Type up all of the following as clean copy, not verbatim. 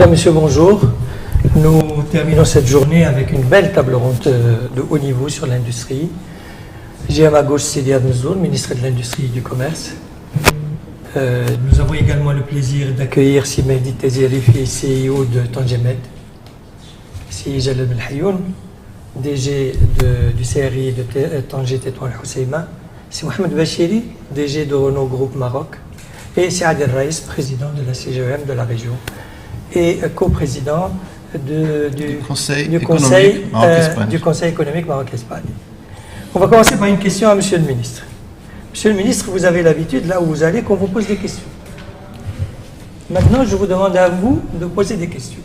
Mesdames, Messieurs, bonjour. Nous terminons cette journée avec une belle table ronde de haut niveau sur l'industrie. J'ai à ma gauche Sidi Admezoun, ministre de l'Industrie et du Commerce. Nous avons également le plaisir d'accueillir Si Mehdi Tezerifi, CEO de Tangemed. Si Jalal Belhayoun, DG du CRI de Tanger Tétouan Housseima. Si Mohamed Bachiri, DG de Renault Group Maroc. Et si Adel Raïs, président de la CGEM de la région. Et co-président du Conseil économique Maroc-Espagne. On va commencer par une question à Monsieur le ministre. Monsieur le ministre, vous avez l'habitude, là où vous allez, qu'on vous pose des questions. Maintenant, je vous demande à vous de poser des questions.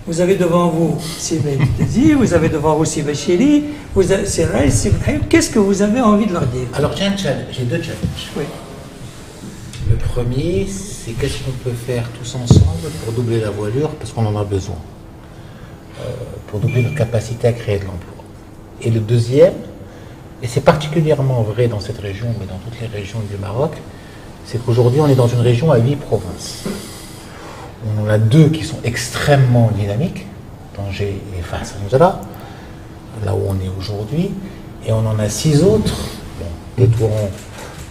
Vous avez devant vous Sibé Tezi, vous avez devant vous Sibé Bachiri, vous avez Raïs. Qu'est-ce que vous avez envie de leur dire? Alors j'ai deux challenges. Oui. Le premier, c'est qu'est-ce qu'on peut faire tous ensemble pour doubler la voilure, parce qu'on en a besoin, pour doubler notre capacité à créer de l'emploi. Et le deuxième, et c'est particulièrement vrai dans cette région, mais dans toutes les régions du Maroc, c'est qu'aujourd'hui on est dans une région à 8 provinces. On en a 2 qui sont extrêmement dynamiques, Tanger et Fas Mzala, là où on est aujourd'hui, et on en a 6 autres, bon, Tétouan,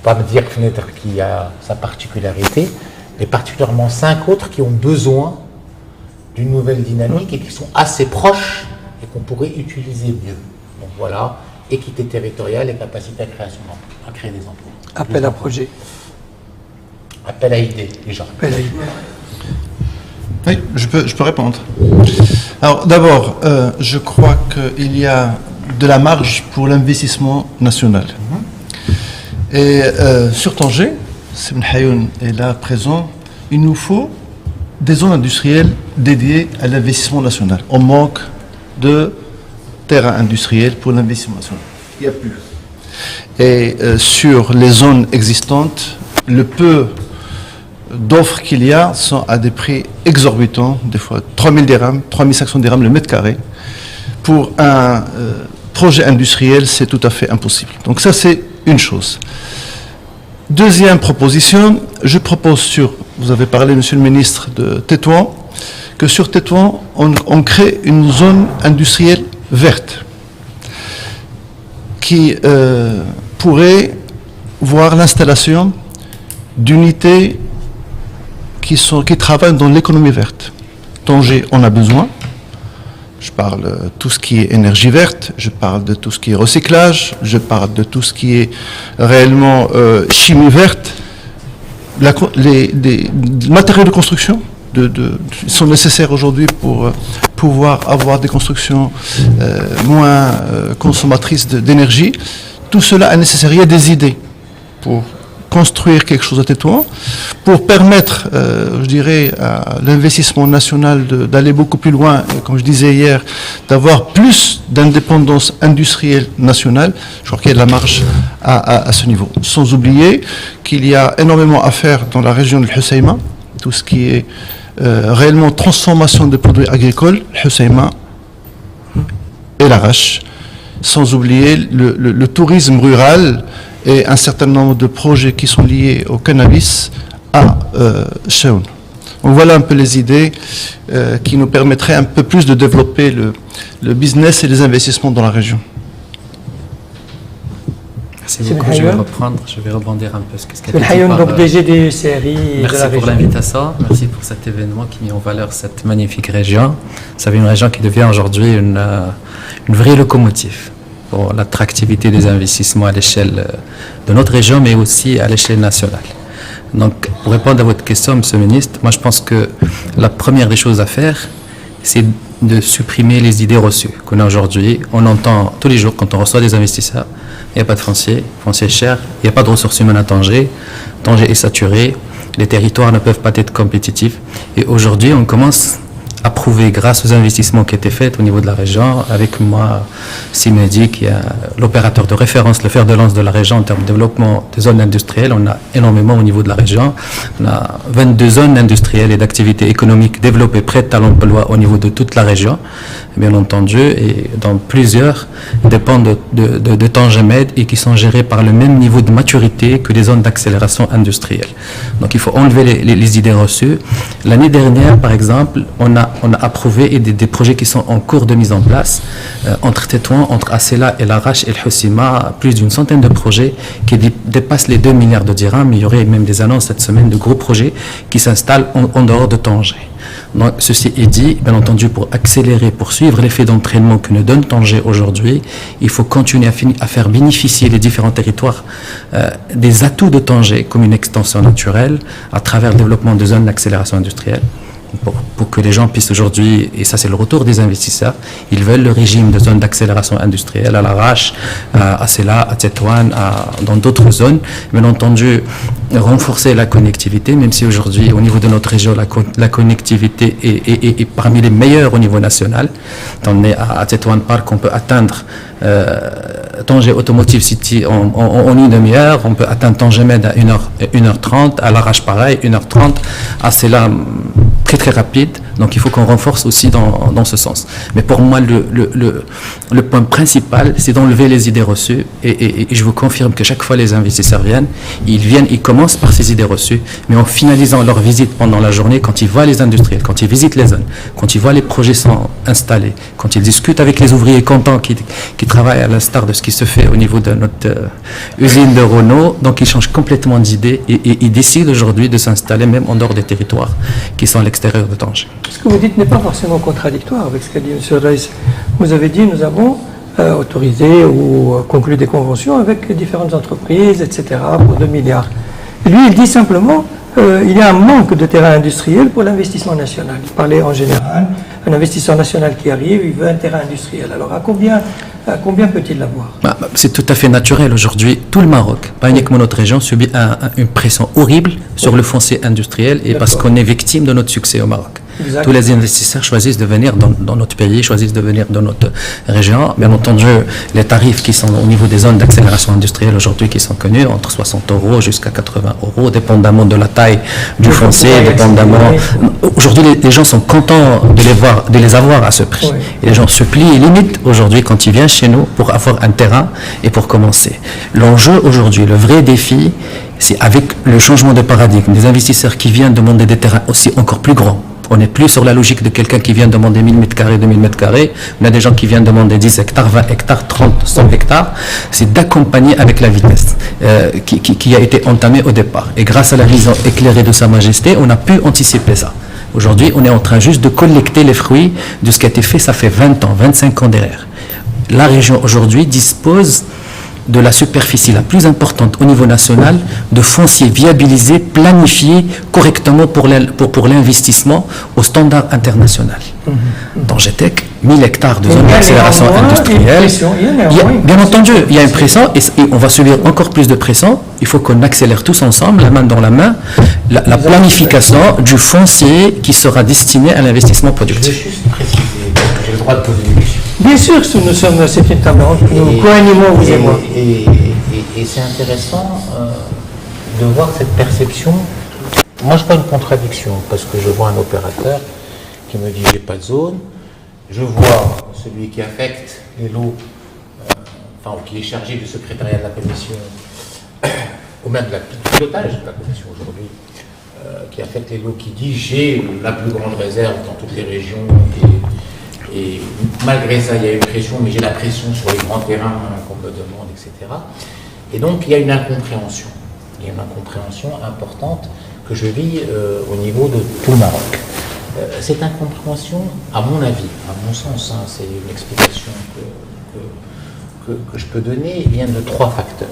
pas me dire Fenêtre qui a sa particularité, mais particulièrement 5 autres qui ont besoin d'une nouvelle dynamique et qui sont assez proches et qu'on pourrait utiliser mieux. Donc voilà, équité territoriale et capacité à créer des emplois. Appel à projet. Appel à idées, déjà. Appel à idées. Oui, je peux répondre. Alors d'abord, je crois qu'il y a de la marge pour l'investissement national. Et sur Tanger, Sibn Hayoun est là présent, il nous faut des zones industrielles dédiées à l'investissement national. On manque de terrain industriel pour l'investissement national. Il n'y a plus. Et sur les zones existantes, le peu d'offres qu'il y a sont à des prix exorbitants, des fois 3000 dirhams, 3500 dirhams le mètre carré. Pour un projet industriel, c'est tout à fait impossible. Donc ça, c'est une chose. Deuxième proposition, je propose vous avez parlé, monsieur le ministre, de Tétouan, que sur Tétouan, on crée une zone industrielle verte qui pourrait voir l'installation d'unités qui travaillent dans l'économie verte. Tanger, on a besoin. Je parle de tout ce qui est énergie verte, je parle de tout ce qui est recyclage, je parle de tout ce qui est réellement chimie verte. Les matériaux de construction sont nécessaires aujourd'hui pour pouvoir avoir des constructions moins consommatrices d'énergie. Tout cela est nécessaire. Il y a des idées pour construire quelque chose à Tétouan, pour permettre, je dirais, à l'investissement national d'aller beaucoup plus loin, et comme je disais hier, d'avoir plus d'indépendance industrielle nationale. Je crois qu'il y a de la marge à ce niveau. Sans oublier qu'il y a énormément à faire dans la région de Housseima, tout ce qui est réellement transformation des produits agricoles, Housseima et l'Arrache, sans oublier le tourisme rural et un certain nombre de projets qui sont liés au cannabis à Cheoun. Donc voilà un peu les idées qui nous permettraient un peu plus de développer le business et les investissements dans la région. Merci beaucoup, je vais rebondir un peu ce qu'a dit Hayoun, donc DG du CRI. Merci pour l'invitation, merci pour cet événement qui met en valeur cette magnifique région. Vous savez, une région qui devient aujourd'hui une vraie locomotive pour l'attractivité des investissements à l'échelle de notre région, mais aussi à l'échelle nationale. Donc, pour répondre à votre question, Monsieur le Ministre, moi je pense que la première des choses à faire, c'est de supprimer les idées reçues qu'on a aujourd'hui. On entend tous les jours quand on reçoit des investisseurs, il n'y a pas de foncier est cher, il n'y a pas de ressources humaines à Tanger, Tanger est saturé, les territoires ne peuvent pas être compétitifs. Et aujourd'hui, on commence approuvé grâce aux investissements qui étaient faits au niveau de la région. Avec moi, Simedi, qui est l'opérateur de référence, le fer de lance de la région en termes de développement des zones industrielles. On a énormément au niveau de la région. On a 22 zones industrielles et d'activités économiques développées prêtes à l'emploi au niveau de toute la région, bien entendu, et dans plusieurs dépendent de Tangemed et qui sont gérés par le même niveau de maturité que les zones d'accélération industrielle. Donc il faut enlever les idées reçues. L'année dernière, par exemple, on a approuvé des projets qui sont en cours de mise en place entre Tétouan, entre Assela et Larache et le Hossima, plus d'une centaine de projets qui dépassent les 2 milliards de dirhams. Il y aurait même des annonces cette semaine de gros projets qui s'installent en dehors de Tanger. Donc, ceci est dit, bien entendu, pour accélérer, pour suivre l'effet d'entraînement que nous donne Tanger aujourd'hui, il faut continuer à faire bénéficier les différents territoires des atouts de Tanger comme une extension naturelle à travers le développement de zones d'accélération industrielle. Pour que les gens puissent aujourd'hui, et ça c'est le retour des investisseurs, ils veulent le régime de zones d'accélération industrielle à Larache, à Sela, à Tétouan, dans d'autres zones. Bien entendu, renforcer la connectivité, même si aujourd'hui au niveau de notre région la connectivité est parmi les meilleures au niveau national. À Tétouan Park, on peut atteindre Tanger Automotive City en une demi-heure, on peut atteindre Tangemed à 1h30, à Larache pareil, 1h30, à Sela très rapide, donc il faut qu'on renforce aussi dans ce sens. Mais pour moi, le point principal, c'est d'enlever les idées reçues, et je vous confirme que chaque fois les investisseurs viennent, ils commencent par ces idées reçues, mais en finalisant leur visite pendant la journée, quand ils voient les industriels, quand ils visitent les zones, quand ils voient les projets sont installés, quand ils discutent avec les ouvriers contents qui travaillent à l'instar de ce qui se fait au niveau de notre usine de Renault, donc ils changent complètement d'idée et ils décident aujourd'hui de s'installer même en dehors des territoires qui sont à l'extérieur de Tanger. Ce que vous dites n'est pas forcément contradictoire avec ce qu'a dit M. Reis. Vous avez dit nous avons autorisé ou conclu des conventions avec différentes entreprises, etc., pour 2 milliards. Et lui, il dit simplement il y a un manque de terrain industriel pour l'investissement national. Il parlait en général, un investisseur national qui arrive, il veut un terrain industriel. Alors à combien peut-il l'avoir? C'est tout à fait naturel aujourd'hui. Tout le Maroc, pas uniquement notre région, subit une pression horrible sur le foncier industriel et parce qu'on est victime de notre succès au Maroc. Exact. Tous les investisseurs choisissent de venir dans notre pays, choisissent de venir dans notre région. Bien entendu, les tarifs qui sont au niveau des zones d'accélération industrielle aujourd'hui qui sont connus, entre 60 € jusqu'à 80 €, dépendamment de la taille du foncier, dépendamment... Aujourd'hui, les gens sont contents de les avoir à ce prix. Oui. Et les gens se plient et limitent aujourd'hui quand ils viennent chez nous pour avoir un terrain et pour commencer. L'enjeu aujourd'hui, le vrai défi, c'est avec le changement de paradigme, des investisseurs qui viennent demander des terrains aussi encore plus grands. On n'est plus sur la logique de quelqu'un qui vient demander 1000 m², 2000 m². On a des gens qui viennent demander 10 hectares, 20 hectares, 30, 100 hectares. C'est d'accompagner avec la vitesse qui a été entamée au départ. Et grâce à la vision éclairée de Sa Majesté, on a pu anticiper ça. Aujourd'hui, on est en train juste de collecter les fruits de ce qui a été fait, ça fait 20 ans, 25 ans derrière. La région aujourd'hui dispose de la superficie la plus importante au niveau national de foncier viabilisé, planifié correctement pour l'investissement au standard international. Dans GTEC, 1000 hectares de zone d'accélération industrielle. Bien entendu, il y a une pression et on va subir encore plus de pression. Il faut qu'on accélère tous ensemble, la main dans la main, la planification du foncier qui sera destiné à l'investissement productif. Je vais juste préciser, j'ai le droit de poser une question. Bien sûr, c'est une table ronde, nous co-animons, vous et moi. Et c'est intéressant de voir cette perception. Moi, je vois une contradiction, parce que je vois un opérateur qui me dit j'ai pas de zone, je vois celui qui affecte les lots, qui est chargé du secrétariat de la commission, ou même du pilotage de la commission aujourd'hui, qui affecte les lots, qui dit j'ai la plus grande réserve dans toutes les régions, et malgré ça il y a une pression, mais j'ai la pression sur les grands terrains qu'on me demande, etc. Et donc il y a une incompréhension. Il y a une incompréhension importante que je vis au niveau de tout le Maroc. Cette incompréhension, à mon avis, à mon sens, c'est une explication que je peux donner, vient de 3 facteurs.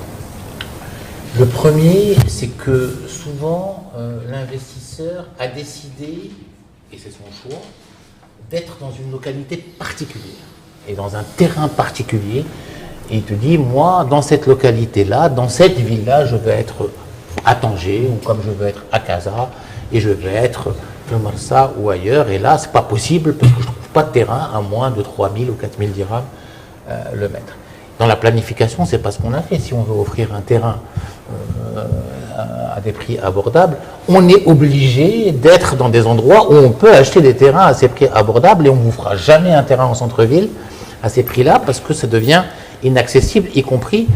Le premier, c'est que souvent l'investisseur a décidé, et c'est son choix, d'être dans une localité particulière et dans un terrain particulier. Et il te dit, moi, dans cette localité-là, dans cette ville-là, je veux être à Tanger, ou comme je veux être à Casa, et je veux être le Marsa ou ailleurs, et là, c'est pas possible parce que je trouve pas de terrain à moins de 3 000 ou 4 000 dirhams le mètre. Dans la planification, c'est pas ce qu'on a fait. Si on veut offrir un terrain à des prix abordables, on est obligé d'être dans des endroits où on peut acheter des terrains à ces prix abordables, et on ne vous fera jamais un terrain en centre-ville à ces prix-là parce que ça devient inaccessible, y compris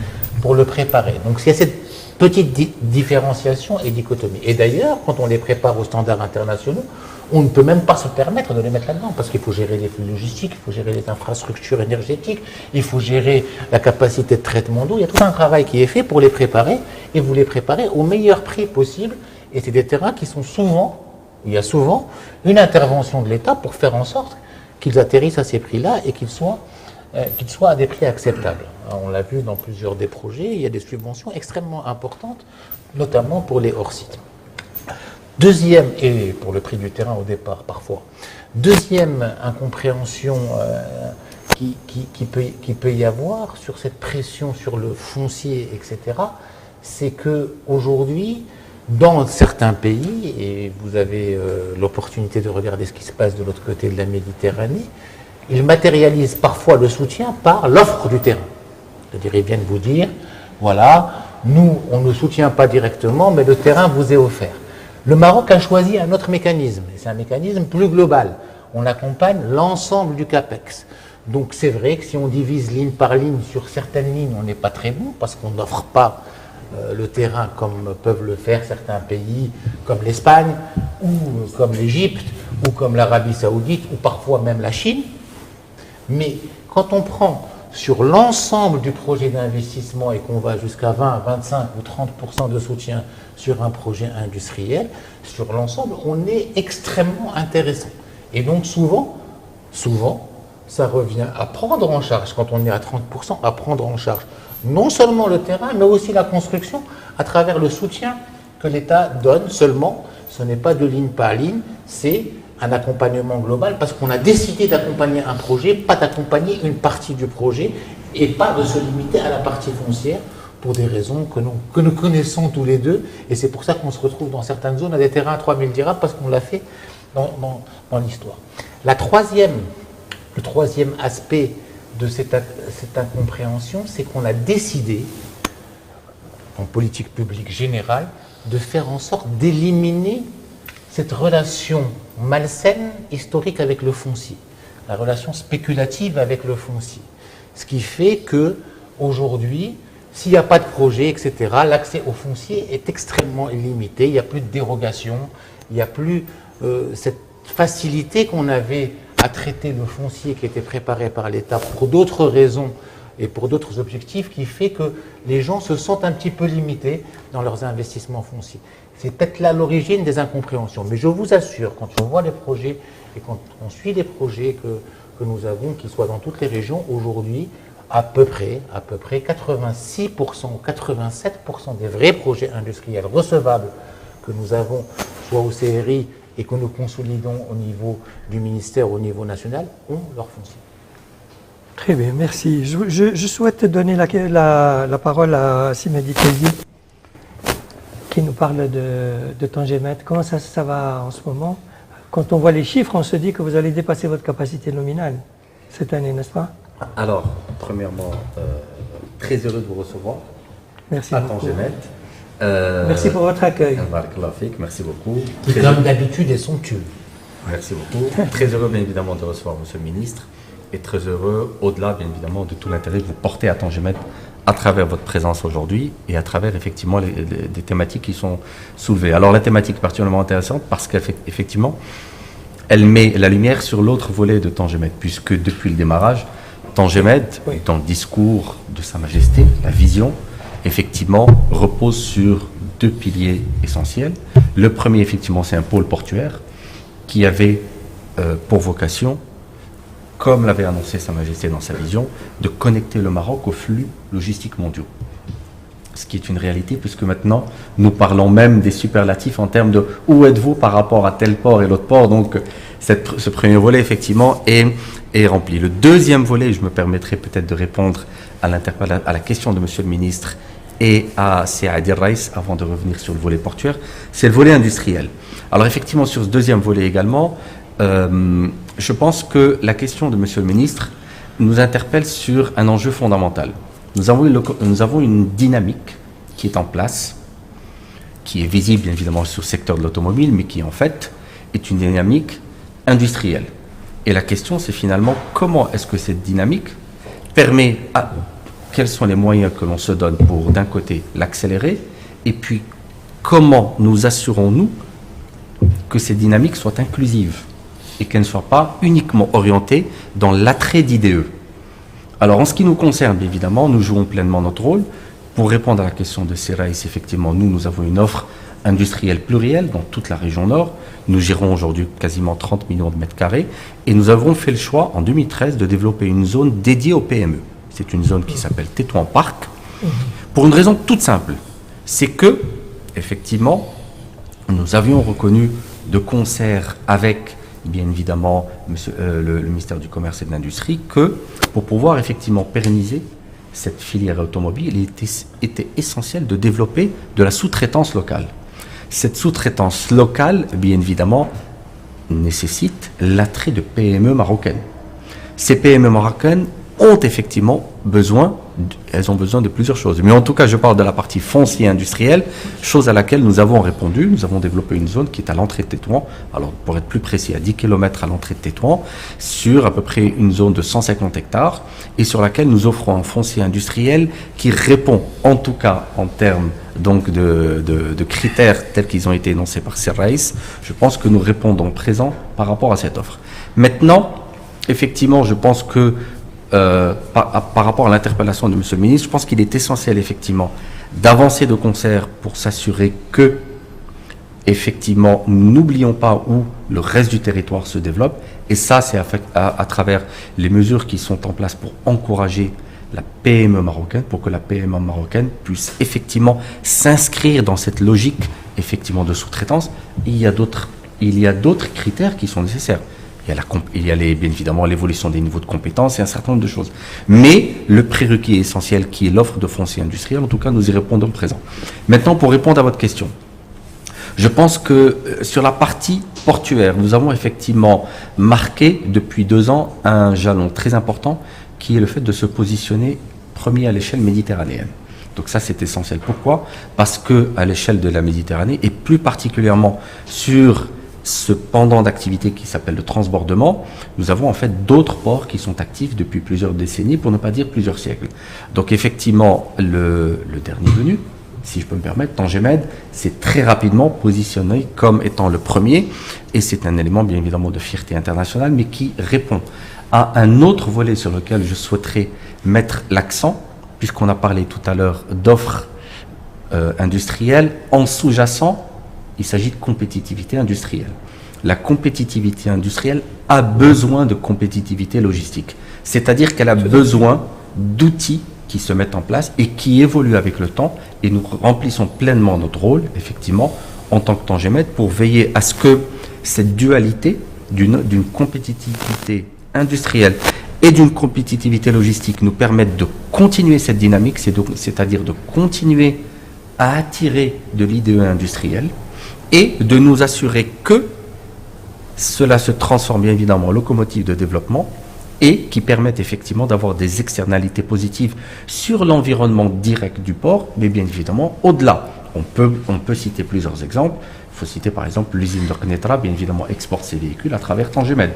pour le préparer. Donc il y a cette petite différenciation et dichotomie. Et d'ailleurs, quand on les prépare aux standards internationaux, on ne peut même pas se permettre de les mettre là-dedans, parce qu'il faut gérer les flux logistiques, il faut gérer les infrastructures énergétiques, il faut gérer la capacité de traitement d'eau. Il y a tout un travail qui est fait pour les préparer, et vous les préparez au meilleur prix possible. Et c'est des terrains qui sont souvent, il y a souvent une intervention de l'État pour faire en sorte qu'ils atterrissent à ces prix-là et qu'ils soient à des prix acceptables. Alors, on l'a vu dans plusieurs des projets, il y a des subventions extrêmement importantes, notamment pour les hors-sites. Deuxième, et pour le prix du terrain au départ parfois, deuxième incompréhension qui peut y avoir sur cette pression sur le foncier, etc., c'est qu'aujourd'hui, dans certains pays, et vous avez l'opportunité de regarder ce qui se passe de l'autre côté de la Méditerranée, ils matérialisent parfois le soutien par l'offre du terrain. C'est-à-dire, ils viennent vous dire, voilà, nous, on ne soutient pas directement, mais le terrain vous est offert. Le Maroc a choisi un autre mécanisme, et c'est un mécanisme plus global. On accompagne l'ensemble du CAPEX. Donc c'est vrai que si on divise ligne par ligne, sur certaines lignes, on n'est pas très bon, parce qu'on n'offre pas le terrain comme peuvent le faire certains pays, comme l'Espagne, ou comme l'Égypte, ou comme l'Arabie Saoudite, ou parfois même la Chine. Mais quand on prend sur l'ensemble du projet d'investissement et qu'on va jusqu'à 20, 25 ou 30% de soutien sur un projet industriel, sur l'ensemble, on est extrêmement intéressant. Et donc souvent, ça revient à prendre en charge, quand on est à 30%, à prendre en charge non seulement le terrain, mais aussi la construction à travers le soutien que l'État donne seulement. Ce n'est pas de ligne par ligne, c'est un accompagnement global, parce qu'on a décidé d'accompagner un projet, pas d'accompagner une partie du projet, et pas de se limiter à la partie foncière, pour des raisons que nous connaissons tous les deux, et c'est pour ça qu'on se retrouve dans certaines zones à des terrains à 3000 dirhams, parce qu'on l'a fait dans l'histoire. Le troisième aspect de cette incompréhension, c'est qu'on a décidé, en politique publique générale, de faire en sorte d'éliminer cette relation malsaine, historique avec le foncier, la relation spéculative avec le foncier. Ce qui fait que aujourd'hui, s'il n'y a pas de projet, etc., l'accès au foncier est extrêmement limité, il n'y a plus de dérogation, il n'y a plus cette facilité qu'on avait à traiter le foncier qui était préparé par l'État pour d'autres raisons et pour d'autres objectifs, qui fait que les gens se sentent un petit peu limités dans leurs investissements fonciers. C'est peut-être là l'origine des incompréhensions. Mais je vous assure, quand on voit les projets et quand on suit les projets que nous avons, qu'ils soient dans toutes les régions, aujourd'hui, à peu près 86% ou 87% des vrais projets industriels recevables que nous avons, soit au CRI et que nous consolidons au niveau du ministère, au niveau national, ont leur foncier. Très bien, merci. Je souhaite donner la parole à Simedi Kaizi, qui nous parle de Tangemet. Comment ça va en ce moment? Quand on voit les chiffres, on se dit que vous allez dépasser votre capacité nominale cette année, n'est-ce pas? Alors, premièrement, très heureux de vous recevoir. Merci à beaucoup. Tangemet. Merci pour votre accueil. Merci beaucoup. Qui, comme d'habitude, est somptueux. Merci beaucoup. Très heureux, bien évidemment, de recevoir Monsieur le Ministre. Et très heureux, au-delà, bien évidemment, de tout l'intérêt que vous portez à Tangemet à travers votre présence aujourd'hui et à travers, effectivement, des thématiques qui sont soulevées. Alors, la thématique est particulièrement intéressante parce qu'effectivement, elle met la lumière sur l'autre volet de Tangemet, puisque depuis le démarrage, Tangemet, dans le discours de Sa Majesté, la vision, effectivement, repose sur deux piliers essentiels. Le premier, effectivement, c'est un pôle portuaire qui avait pour vocation, comme l'avait annoncé Sa Majesté dans sa vision, de connecter le Maroc aux flux logistiques mondiaux. Ce qui est une réalité, puisque maintenant, nous parlons même des superlatifs en termes de où êtes-vous par rapport à tel port et l'autre port. Donc, ce premier volet, effectivement, est rempli. Le deuxième volet, je me permettrai peut-être de répondre à la question de Monsieur le Ministre et à Saad El-Raïs, avant de revenir sur le volet portuaire, c'est le volet industriel. Alors effectivement, sur ce deuxième volet également, je pense que la question de Monsieur le Ministre nous interpelle sur un enjeu fondamental. Nous avons une dynamique qui est en place, qui est visible bien évidemment sur le secteur de l'automobile, mais qui en fait est une dynamique industrielle. Et la question, c'est finalement comment est-ce que cette dynamique permet quels sont les moyens que l'on se donne pour, d'un côté, l'accélérer, et puis comment nous assurons-nous que ces dynamiques soient inclusives et qu'elles ne soient pas uniquement orientées dans l'attrait d'IDE. Alors, en ce qui nous concerne, bien évidemment, nous jouons pleinement notre rôle. Pour répondre à la question de Seraïs, effectivement, nous avons une offre industrielle plurielle dans toute la région nord. Nous gérons aujourd'hui quasiment 30 millions de mètres carrés et nous avons fait le choix, en 2013, de développer une zone dédiée aux PME. C'est une zone qui s'appelle Tétouan Parc, pour une raison toute simple. C'est que, effectivement, nous avions reconnu de concert avec, bien évidemment, le ministère du Commerce et de l'Industrie, que pour pouvoir effectivement pérenniser cette filière automobile, il était essentiel de développer de la sous-traitance locale. Cette sous-traitance locale, bien évidemment, nécessite l'attrait de PME marocaines. Ces PME marocaines ont effectivement besoin de plusieurs choses. Mais en tout cas, je parle de la partie foncier industrielle, chose à laquelle nous avons répondu. Nous avons développé une zone qui est à l'entrée de Tétouan, alors pour être plus précis, à 10 km à l'entrée de Tétouan, sur à peu près une zone de 150 hectares, et sur laquelle nous offrons un foncier industriel qui répond, en tout cas en termes donc de critères tels qu'ils ont été énoncés par Seraïs. Je pense que nous répondons présent par rapport à cette offre. Maintenant, effectivement, je pense que par rapport à l'interpellation de M. le ministre, je pense qu'il est essentiel effectivement d'avancer de concert pour s'assurer que effectivement nous n'oublions pas où le reste du territoire se développe, et ça c'est à travers les mesures qui sont en place pour encourager la PME marocaine, pour que la PME marocaine puisse effectivement s'inscrire dans cette logique effectivement de sous-traitance. Il y a d'autres critères qui sont nécessaires. Il y a bien évidemment l'évolution des niveaux de compétences et un certain nombre de choses. Mais le prérequis essentiel qui est l'offre de foncier industriel, en tout cas, nous y répondons présent. Maintenant, pour répondre à votre question, je pense que sur la partie portuaire, nous avons effectivement marqué depuis 2 ans un jalon très important qui est le fait de se positionner premier à l'échelle méditerranéenne. Donc ça, c'est essentiel. Pourquoi ? Parce qu'à l'échelle de la Méditerranée, et plus particulièrement sur ce pendant d'activité qui s'appelle le transbordement, nous avons en fait d'autres ports qui sont actifs depuis plusieurs décennies, pour ne pas dire plusieurs siècles. Donc effectivement, le dernier venu, si je peux me permettre, Tangemed, s'est très rapidement positionné comme étant le premier, et c'est un élément bien évidemment de fierté internationale, mais qui répond à un autre volet sur lequel je souhaiterais mettre l'accent, puisqu'on a parlé tout à l'heure d'offres industrielles. En sous-jacent, il s'agit de compétitivité industrielle. La compétitivité industrielle a besoin de compétitivité logistique. C'est-à-dire qu'elle a besoin d'outils qui se mettent en place et qui évoluent avec le temps. Et nous remplissons pleinement notre rôle, effectivement, en tant que Tangemed, pour veiller à ce que cette dualité d'une compétitivité industrielle et d'une compétitivité logistique nous permette de continuer cette dynamique, c'est-à-dire de continuer à attirer de l'IDE industrielle, et de nous assurer que cela se transforme bien évidemment en locomotive de développement et qui permettent effectivement d'avoir des externalités positives sur l'environnement direct du port, mais bien évidemment au-delà. On peut citer plusieurs exemples. Il faut citer par exemple l'usine de Knetra, bien évidemment exporte ses véhicules à travers Tangemed.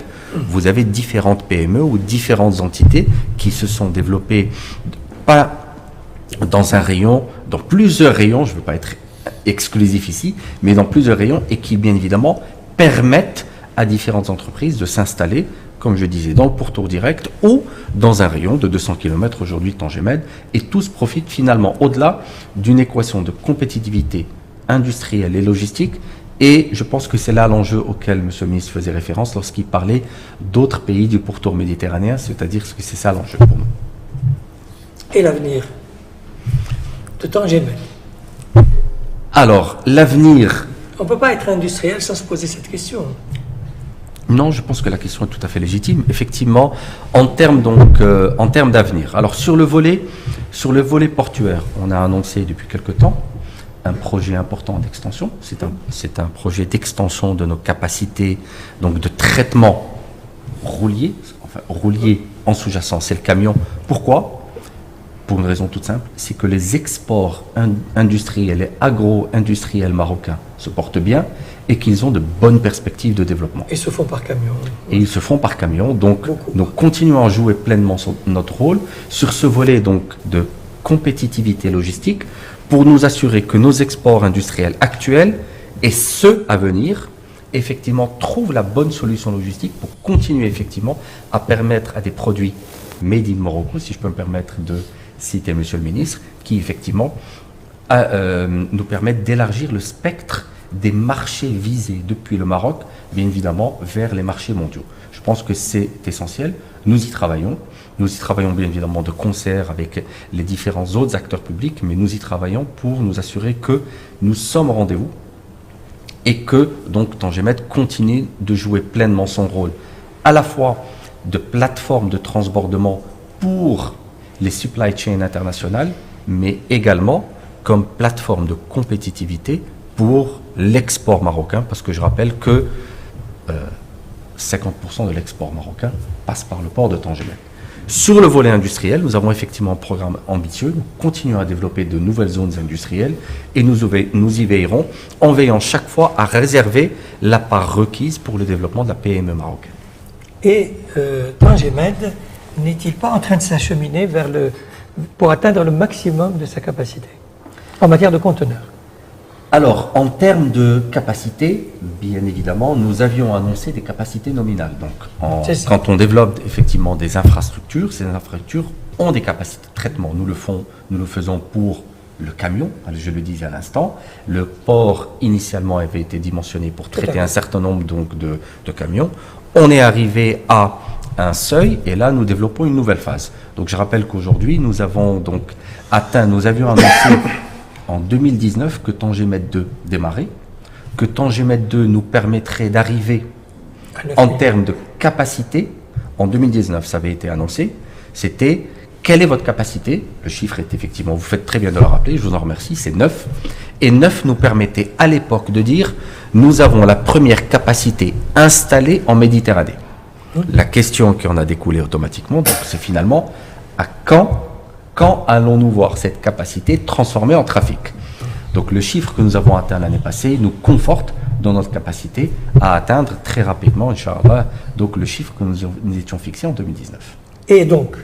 Vous avez différentes PME ou différentes entités qui se sont développées, pas dans un rayon, dans plusieurs rayons, je ne veux pas être exclusif ici, mais dans plusieurs rayons, et qui bien évidemment permettent à différentes entreprises de s'installer, comme je disais, dans le pourtour direct ou dans un rayon de 200 km aujourd'hui de Tangemed, et tous profitent finalement au-delà d'une équation de compétitivité industrielle et logistique. Et je pense que c'est là l'enjeu auquel M. le ministre faisait référence lorsqu'il parlait d'autres pays du pourtour méditerranéen, c'est-à-dire que c'est ça l'enjeu pour nous. Et l'avenir de Tangemed? Alors, l'avenir... On ne peut pas être industriel sans se poser cette question. Non, je pense que la question est tout à fait légitime. Effectivement, en termes d'avenir. Alors, sur le volet Sur le volet portuaire, on a annoncé depuis quelque temps un projet important d'extension. C'est un projet d'extension de nos capacités donc de traitement roulier, en sous-jacent, c'est le camion. Pourquoi? Pour une raison toute simple, c'est que les exports industriels et agro-industriels marocains se portent bien et qu'ils ont de bonnes perspectives de développement. Ils se font par camion. Et ils se font par camion, donc Beaucoup. nous continuons à jouer pleinement notre rôle sur ce volet donc de compétitivité logistique pour nous assurer que nos exports industriels actuels et ceux à venir effectivement trouvent la bonne solution logistique pour continuer effectivement à permettre à des produits made in Morocco, si je peux me permettre de citer Monsieur le Ministre, qui effectivement nous permettent d'élargir le spectre des marchés visés depuis le Maroc, bien évidemment, vers les marchés mondiaux. Je pense que c'est essentiel. Nous y travaillons. Nous y travaillons bien évidemment de concert avec les différents autres acteurs publics, mais nous y travaillons pour nous assurer que nous sommes au rendez-vous et que donc Tangemed continue de jouer pleinement son rôle à la fois de plateforme de transbordement pour les supply chains internationales, mais également comme plateforme de compétitivité pour l'export marocain, parce que je rappelle que 50% de l'export marocain passe par le port de Tangemed. Sur le volet industriel, nous avons effectivement un programme ambitieux. Nous continuons à développer de nouvelles zones industrielles et nous y veillerons en veillant chaque fois à réserver la part requise pour le développement de la PME marocaine. Et Tangemed n'est-il pas en train de s'acheminer pour atteindre le maximum de sa capacité en matière de conteneurs? Alors, en termes de capacité, bien évidemment, nous avions annoncé des capacités nominales. Donc, quand on développe effectivement des infrastructures, ces infrastructures ont des capacités de traitement. Nous le faisons pour le camion, je le disais à l'instant. Le port, initialement, avait été dimensionné pour traiter un certain nombre donc, de camions. On est arrivé à un seuil et là, nous développons une nouvelle phase. Donc, je rappelle qu'aujourd'hui, nous avions annoncé en 2019 que Tangemed 2 démarrait, que Tangemed 2 nous permettrait d'arriver en termes de capacité, en 2019 ça avait été annoncé, c'était quelle est votre capacité, le chiffre est effectivement, vous faites très bien de le rappeler, je vous en remercie, c'est 9, et 9 nous permettait à l'époque de dire nous avons la première capacité installée en Méditerranée. La question qui en a découlé automatiquement, donc c'est finalement à quand allons-nous voir cette capacité transformée en trafic? Donc le chiffre que nous avons atteint l'année passée nous conforte dans notre capacité à atteindre très rapidement, Inch'Allah, donc le chiffre que nous étions fixés en 2019. Et donc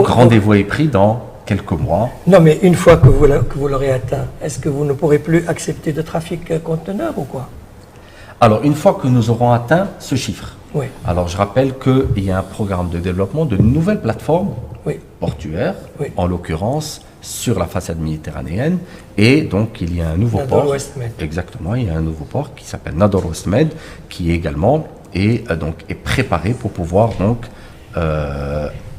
rendez-vous est pris dans quelques mois. Non, mais une fois que vous l'aurez atteint, est-ce que vous ne pourrez plus accepter de trafic conteneur ou quoi? Alors, une fois que nous aurons atteint ce chiffre, oui. Alors je rappelle qu'il y a un programme de développement de nouvelles plateformes portuaires, en l'occurrence sur la façade méditerranéenne, et donc il y a un nouveau Nador port. West Med. Exactement, il y a un nouveau port qui s'appelle Nador West Med, qui également est préparé pour pouvoir donc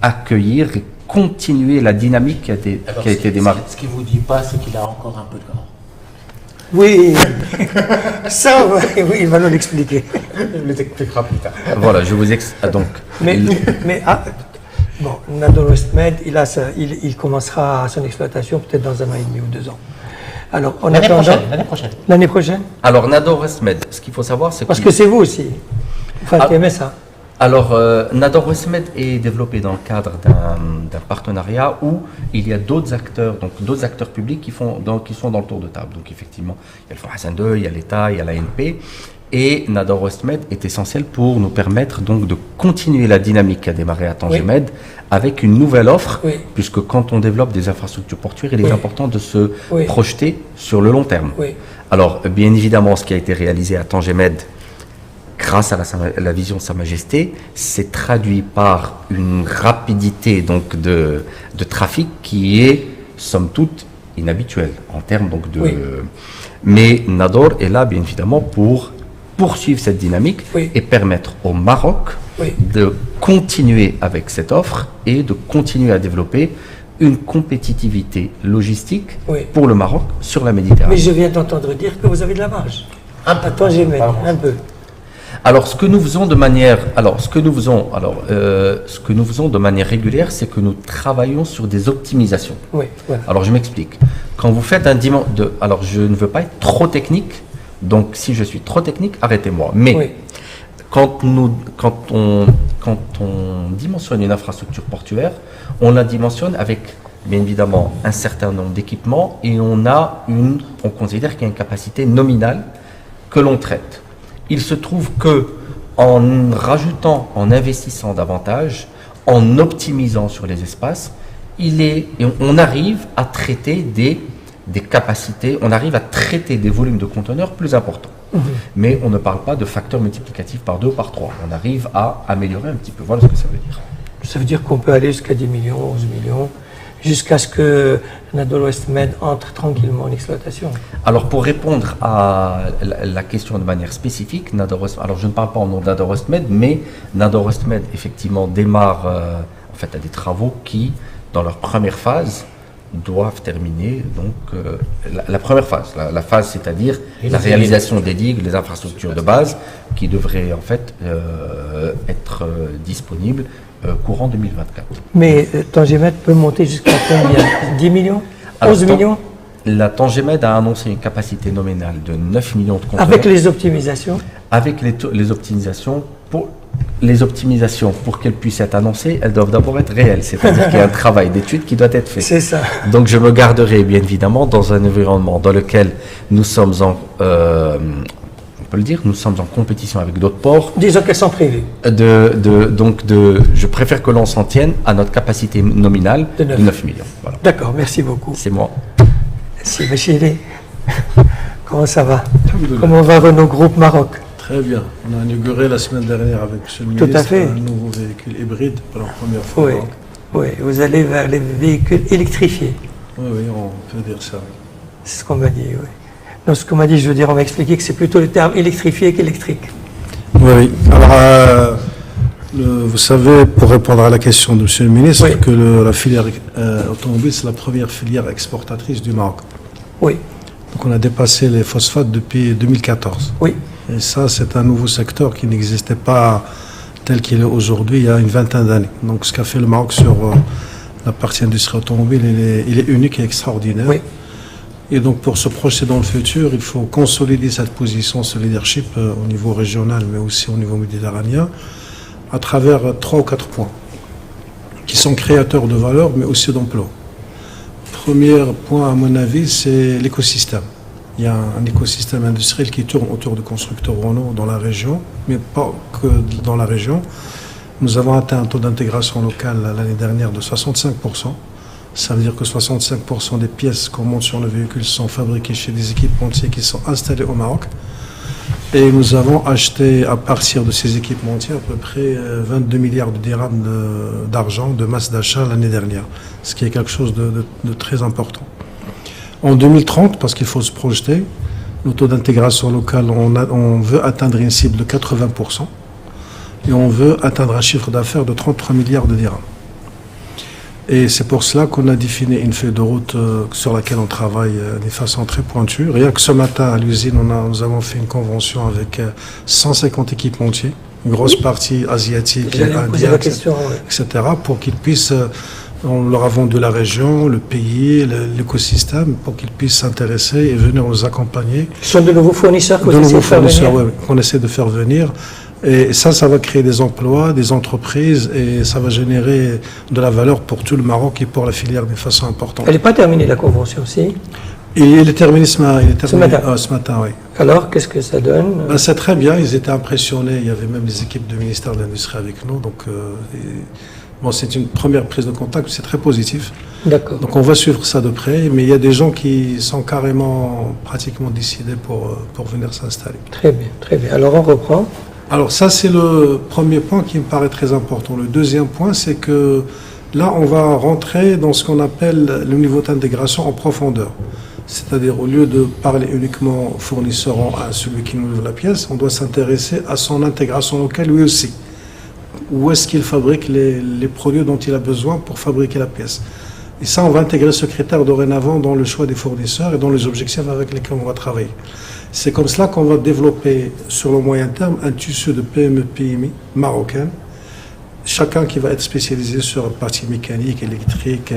accueillir et continuer la dynamique qui a été démarrée. Ce qu'il ne vous dit pas, c'est qu'il a encore un peu de temps. Oui, ça, oui, il va nous l'expliquer. Il nous expliquera plus tard. Voilà, je vous explique. Donc, bon, Nador West Med, il commencera son exploitation peut-être dans 1 an et demi ou 2 ans. Alors, L'année prochaine. Alors, Nador West Med, ce qu'il faut savoir, c'est parce que c'est vous aussi. Enfin, tu aimais ça. Alors, Nador West Med est développé dans le cadre d'un partenariat où il y a d'autres acteurs publics qui sont dans le tour de table. Donc, effectivement, il y a le Fonds Hassan II, il y a l'État, il y a l'ANP. Et Nador West Med est essentiel pour nous permettre donc de continuer la dynamique qui a démarré à Tangemed avec une nouvelle offre, puisque quand on développe des infrastructures portuaires, il est important de se projeter sur le long terme. Alors, bien évidemment, ce qui a été réalisé à Tangemed, grâce à la vision de Sa Majesté, c'est traduit par une rapidité donc de trafic qui est, somme toute, inhabituelle en termes donc de... Mais Nador est là, bien évidemment, pour poursuivre cette dynamique et permettre au Maroc de continuer avec cette offre et de continuer à développer une compétitivité logistique pour le Maroc sur la Méditerranée. Mais je viens d'entendre dire que vous avez de la marge. Un peu. Alors, ce que nous faisons de manière régulière, c'est que nous travaillons sur des optimisations. Oui, voilà. Alors, je m'explique. Quand vous faites alors, je ne veux pas être trop technique, donc si je suis trop technique, arrêtez-moi. Mais Oui. quand on dimensionne une infrastructure portuaire, on la dimensionne avec, bien évidemment, un certain nombre d'équipements et on considère qu'il y a une capacité nominale que l'on traite. Il se trouve que en rajoutant, en investissant davantage, en optimisant sur les espaces, on arrive à traiter des capacités, on arrive à traiter des volumes de conteneurs plus importants. Mais on ne parle pas de facteurs multiplicatifs par 2 ou par 3. On arrive à améliorer un petit peu. Voilà ce que ça veut dire. Ça veut dire qu'on peut aller jusqu'à 10 millions, 11 millions, jusqu'à ce que Nador West Med entre tranquillement en exploitation. Alors, pour répondre à la question de manière spécifique, Nador West, alors je ne parle pas au nom de Nador West Med, mais Nador West Med, effectivement, démarre à des travaux qui, dans leur première phase, doivent terminer donc la première phase, la phase, c'est-à-dire la réalisation des digues, les infrastructures de base qui devraient en fait être disponibles courant 2024. Mais Tangemed peut monter jusqu'à combien? 10 millions? 11 millions? La Tangemed a annoncé une capacité nominale de 9 millions de conteneurs. Avec les optimisations? Avec les optimisations. Les optimisations, pour qu'elles puissent être annoncées, elles doivent d'abord être réelles. C'est-à-dire qu'il y a un travail d'étude qui doit être fait. C'est ça. Donc je me garderai bien évidemment dans un environnement dans lequel nous sommes on peut le dire, nous sommes en compétition avec d'autres ports. Disons qu'elles sont prévues. Je préfère que l'on s'en tienne à notre capacité nominale de 9 millions. Voilà. D'accord, merci beaucoup. C'est moi. Merci Bachiré. Comment ça va? Comment va Renault Groupe Maroc? Très bien. On a inauguré la semaine dernière avec M. le Tout à ministre fait. un nouveau véhicule hybride pour la première fois. Oui, oui, vous allez vers les véhicules électrifiés. Oui, on peut dire ça. C'est ce qu'on m'a dit, oui. Non, ce qu'on m'a dit, je veux dire, on m'a expliqué que c'est plutôt le terme électrifié qu'électrique. Oui. Alors, vous savez, pour répondre à la question de M. le ministre, Oui. que la filière automobile, c'est la première filière exportatrice du Maroc. Oui, Donc on a dépassé les phosphates depuis 2014. oui, Et ça, c'est un nouveau secteur qui n'existait pas tel qu'il est aujourd'hui, il y a une vingtaine d'années. Donc ce qu'a fait le Maroc sur la partie industrie automobile, il est unique et extraordinaire. oui. Et donc pour se projeter dans le futur, il faut consolider cette position, ce leadership au niveau régional, mais aussi au niveau méditerranéen, à travers 3 ou 4 points, qui sont créateurs de valeur, mais aussi d'emplois. Premier point, à mon avis, c'est l'écosystème. Il y a un écosystème industriel qui tourne autour de constructeurs Renault dans la région, mais pas que dans la région. Nous avons atteint un taux d'intégration locale l'année dernière de 65%. Ça veut dire que 65% des pièces qu'on monte sur le véhicule sont fabriquées chez des équipementiers qui sont installés au Maroc. Et nous avons acheté à partir de ces équipementiers à peu près 22 milliards de dirhams d'argent, de masse d'achat l'année dernière, ce qui est quelque chose de très important. En 2030, parce qu'il faut se projeter, le taux d'intégration locale, on veut atteindre une cible de 80% et on veut atteindre un chiffre d'affaires de 33 milliards de dirhams. Et c'est pour cela qu'on a défini une feuille de route sur laquelle on travaille de façon très pointue. Rien que ce matin à l'usine, nous avons fait une convention avec 150 équipementiers, une grosse partie asiatique, J'allais vous poser indienne, la question, oui. etc., pour qu'ils puissent, on leur a vendu la région, le pays, l'écosystème, pour qu'ils puissent s'intéresser et venir nous accompagner. Ce sont de nouveaux fournisseurs que De vous essayez nouveaux de faire fournisseurs, venir? ouais, qu'on essaie de faire venir. Et ça va créer des emplois, des entreprises, et ça va générer de la valeur pour tout le Maroc et pour la filière de façon importante. Elle n'est pas terminée, la convention, si? Et il est terminé ce matin. matin. Ce matin, oui. Alors, qu'est-ce que ça donne? Ben, c'est très bien, ils étaient impressionnés. Il y avait même les équipes du ministère de l'Industrie avec nous. Donc, bon, c'est une première prise de contact, c'est très positif. D'accord. Donc, on va suivre ça de près. Mais il y a des gens qui sont carrément, pratiquement décidés pour venir s'installer. Très bien, très bien. Alors, on reprend. Alors ça, c'est le premier point qui me paraît très important. Le deuxième point, c'est que là, on va rentrer dans ce qu'on appelle le niveau d'intégration en profondeur. C'est-à-dire, au lieu de parler uniquement au fournisseur en A, celui qui nous livre la pièce, on doit s'intéresser à son intégration locale lui aussi. Où est-ce qu'il fabrique les produits dont il a besoin pour fabriquer la pièce. Et ça, on va intégrer ce critère dorénavant dans le choix des fournisseurs et dans les objectifs avec lesquels on va travailler. C'est comme cela qu'on va développer sur le moyen terme un tissu de PME, PMI marocain, chacun qui va être spécialisé sur la partie mécanique, électrique,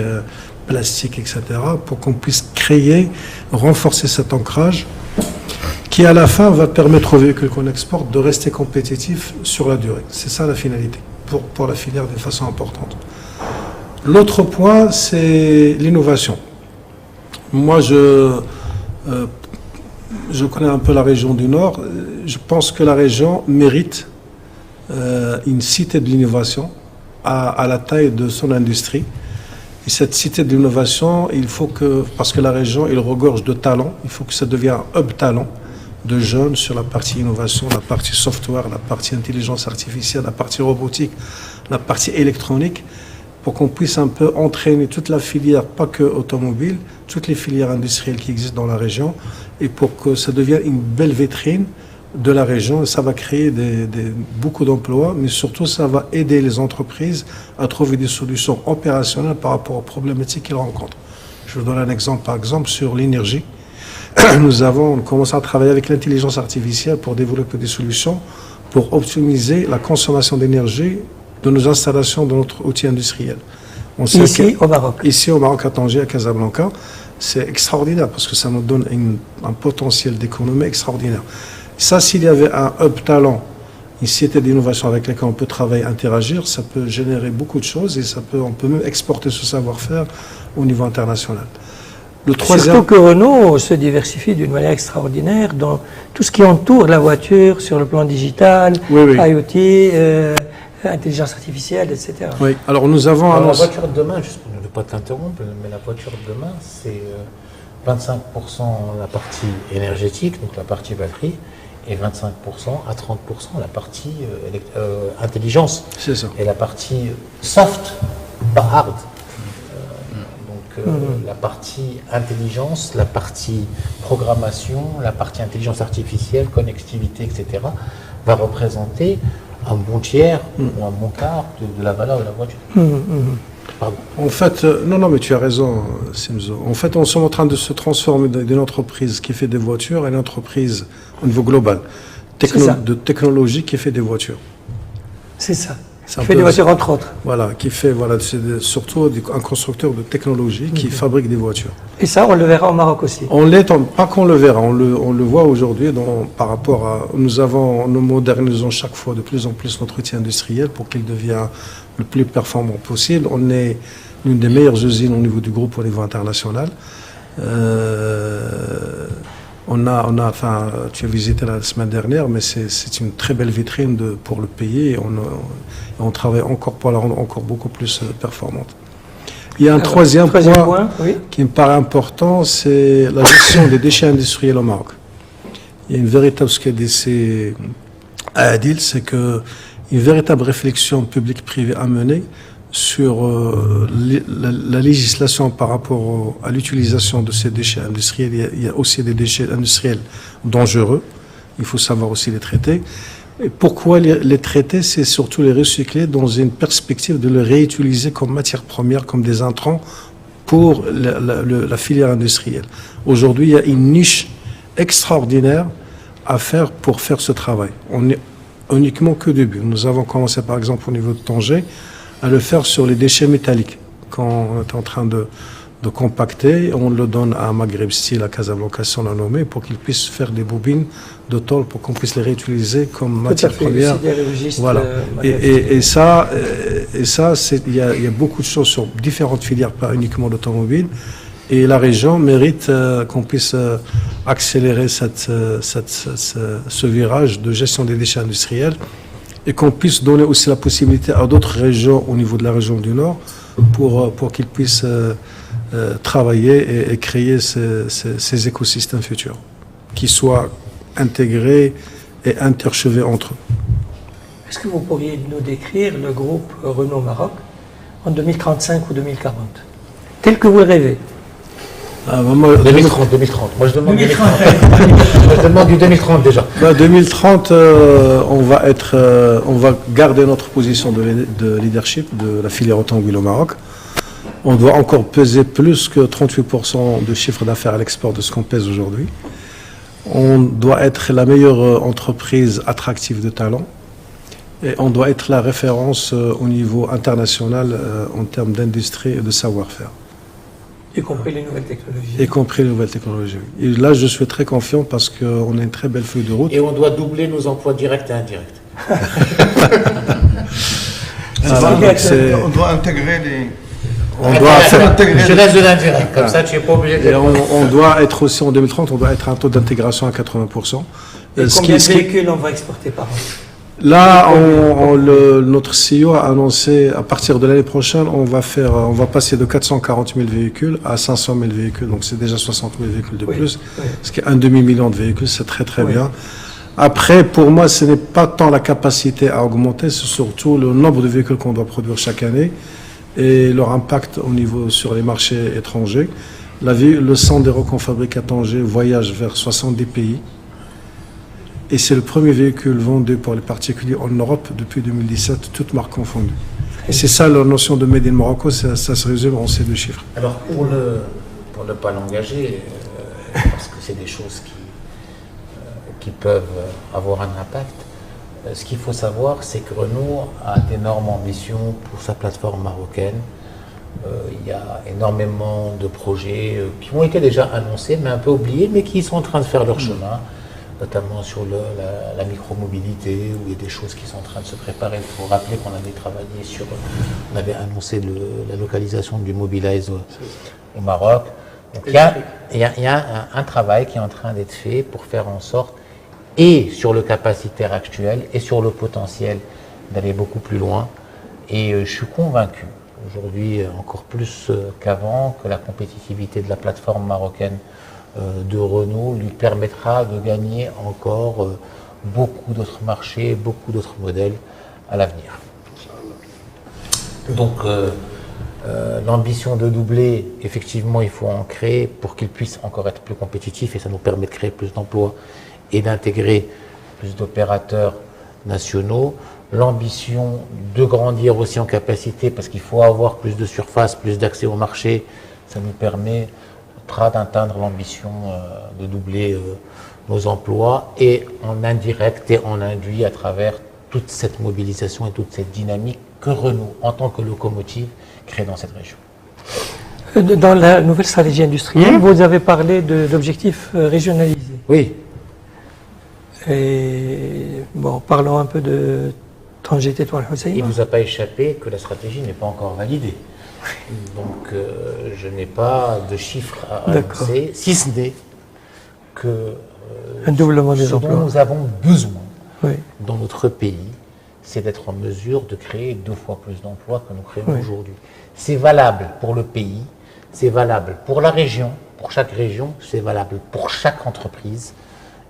plastique, etc., pour qu'on puisse créer, renforcer cet ancrage qui à la fin va permettre aux véhicules qu'on exporte de rester compétitifs sur la durée. C'est ça la finalité, pour la filière de façon importante. L'autre point, c'est l'innovation. Moi, je connais un peu la région du Nord. Je pense que la région mérite une cité de l'innovation à la taille de son industrie. Et cette cité de l'innovation, il faut que, parce que la région, il regorge de talents, il faut que ça devienne un hub talent de jeunes sur la partie innovation, la partie software, la partie intelligence artificielle, la partie robotique, la partie électronique, pour qu'on puisse un peu entraîner toute la filière, pas que automobile, toutes les filières industrielles qui existent dans la région, et pour que ça devienne une belle vitrine de la région. Ça va créer beaucoup d'emplois, mais surtout ça va aider les entreprises à trouver des solutions opérationnelles par rapport aux problématiques qu'ils rencontrent. Je vous donne un exemple, par exemple, sur l'énergie. Nous avons commencé à travailler avec l'intelligence artificielle pour développer des solutions pour optimiser la consommation d'énergie de nos installations, de notre outil industriel. On sait Ici, au Maroc. Ici, au Maroc, à Tanger, à Casablanca, c'est extraordinaire parce que ça nous donne un potentiel d'économie extraordinaire. Ça, s'il y avait un hub talent, une cité d'innovation avec laquelle on peut travailler, interagir, ça peut générer beaucoup de choses et on peut même exporter ce savoir-faire au niveau international. Le troisième... Surtout que Renault se diversifie d'une manière extraordinaire dans tout ce qui entoure la voiture sur le plan digital, oui. IoT, intelligence artificielle, etc. Oui, alors nous avons... La voiture de demain, juste pour ne pas t'interrompre, mais la voiture de demain, c'est 25% la partie énergétique, donc la partie batterie, et 25% à 30% la partie intelligence. C'est ça. Et la partie soft, pas hard. La partie intelligence, la partie programmation, la partie intelligence artificielle, connectivité, etc., va représenter un bon tiers ou un bon quart de la valeur de la voiture. Pardon. En fait, non, mais tu as raison, Simzo. En fait, on est en train de se transformer d'une entreprise qui fait des voitures à une entreprise au niveau global, de technologie qui fait des voitures. C'est ça. Qui fait des voitures, entre autres. Voilà, c'est surtout un constructeur de technologie qui fabrique des voitures. Et ça, on le verra au Maroc aussi. Pas qu'on le verra, on le voit aujourd'hui par rapport à... Nous modernisons chaque fois de plus en plus notre outil industriel pour qu'il devienne le plus performant possible. On est l'une des meilleures usines au niveau du groupe au niveau international. Tu as visité la semaine dernière, mais c'est une très belle vitrine pour le pays et on travaille encore pour la rendre encore beaucoup plus performante. Il y a un troisième point qui me paraît important, c'est la gestion des déchets industriels au Maroc. Il y a une véritable, ce qu'a dit à Adil, c'est une véritable réflexion publique-privée à mener sur la législation par rapport à l'utilisation de ces déchets industriels. Il y a aussi des déchets industriels dangereux. Il faut savoir aussi les traiter. Et pourquoi les traiter? C'est surtout les recycler dans une perspective de les réutiliser comme matière première, comme des intrants pour la filière industrielle. Aujourd'hui, il y a une niche extraordinaire à faire pour faire ce travail. On n'est uniquement qu'au début. Nous avons commencé par exemple au niveau de Tanger à le faire sur les déchets métalliques. Quand on est en train de compacter, on le donne à Maghreb Steel, à Casablanca, on l'a nommé, pour qu'ils puissent faire des bobines de tôle pour qu'on puisse les réutiliser comme matière première. Voilà. Et ça, il y a beaucoup de choses sur différentes filières, pas uniquement l'automobile. Et la région mérite qu'on puisse accélérer ce virage de gestion des déchets industriels et qu'on puisse donner aussi la possibilité à d'autres régions au niveau de la région du Nord pour qu'ils puissent travailler et créer ces écosystèmes futurs qui soient intégrés et interchevés entre eux. Est-ce que vous pourriez nous décrire le groupe Renault Maroc en 2035 ou 2040, tel que vous le rêvez? 2030. Moi, je demande 2030. Je demande du 2030 déjà. 2030, on va garder notre position de leadership de la filière automobile au Maroc. On doit encore peser plus que 38% de chiffre d'affaires à l'export de ce qu'on pèse aujourd'hui. On doit être la meilleure entreprise attractive de talent. Et on doit être la référence au niveau international en termes d'industrie et de savoir-faire. Y compris les nouvelles technologies. Y compris les nouvelles technologies. Et là, je suis très confiant parce qu'on a une très belle feuille de route. Et on doit doubler nos emplois directs et indirects. On doit intégrer les... On doit faire... Je laisse de l'indirect, comme ça tu n'es pas obligé de... Et on doit être aussi en 2030, on doit être à un taux d'intégration à 80%. Et combien de véhicules on va exporter par an? Là, notre CEO a annoncé à partir de l'année prochaine, on va passer de 440 000 véhicules à 500 000 véhicules. Donc c'est déjà 60 000 véhicules de plus, ce qui est un demi-million de véhicules, c'est très très bien. Après, pour moi, ce n'est pas tant la capacité à augmenter, c'est surtout le nombre de véhicules qu'on doit produire chaque année et leur impact au niveau sur les marchés étrangers. Le centre des reconfabriques à Tanger voyage vers 70 pays. Et c'est le premier véhicule vendu pour les particuliers en Europe depuis 2017, toutes marques confondues. Et c'est ça la notion de Made in Morocco, ça se résume en ces deux chiffres. Alors pour ne pas l'engager, parce que c'est des choses qui peuvent avoir un impact, ce qu'il faut savoir, c'est que Renault a d'énormes ambitions pour sa plateforme marocaine. Il y a énormément de projets qui ont été déjà annoncés, mais un peu oubliés, mais qui sont en train de faire leur chemin, notamment sur la micromobilité, où il y a des choses qui sont en train de se préparer. Il faut rappeler qu'on avait travaillé sur, on avait annoncé la localisation du Mobilize au Maroc. Donc il y a un travail qui est en train d'être fait pour faire en sorte, et sur le capacitaire actuel, et sur le potentiel d'aller beaucoup plus loin. Et je suis convaincu, aujourd'hui encore plus qu'avant, que la compétitivité de la plateforme marocaine de Renault lui permettra de gagner encore beaucoup d'autres marchés, beaucoup d'autres modèles à l'avenir. Donc l'ambition de doubler, effectivement, il faut en créer pour qu'il puisse encore être plus compétitif et ça nous permet de créer plus d'emplois et d'intégrer plus d'opérateurs nationaux. L'ambition de grandir aussi en capacité parce qu'il faut avoir plus de surface, plus d'accès au marché, ça nous permet d'atteindre l'ambition de doubler nos emplois et en indirect et en induit à travers toute cette mobilisation et toute cette dynamique que Renault, en tant que locomotive, crée dans cette région. Dans la nouvelle stratégie industrielle, vous avez parlé d'objectifs régionalisés. Oui. Et bon, parlons un peu de Tanger Tétouan Hussein. Il ne vous a pas échappé que la stratégie n'est pas encore validée. Donc je n'ai pas de chiffres à annoncer, si ce n'est que un doublement des ce emplois. dont nous avons besoin dans notre pays, c'est d'être en mesure de créer 2 fois plus d'emplois que nous créons aujourd'hui. C'est valable pour le pays, c'est valable pour la région, pour chaque région, c'est valable pour chaque entreprise.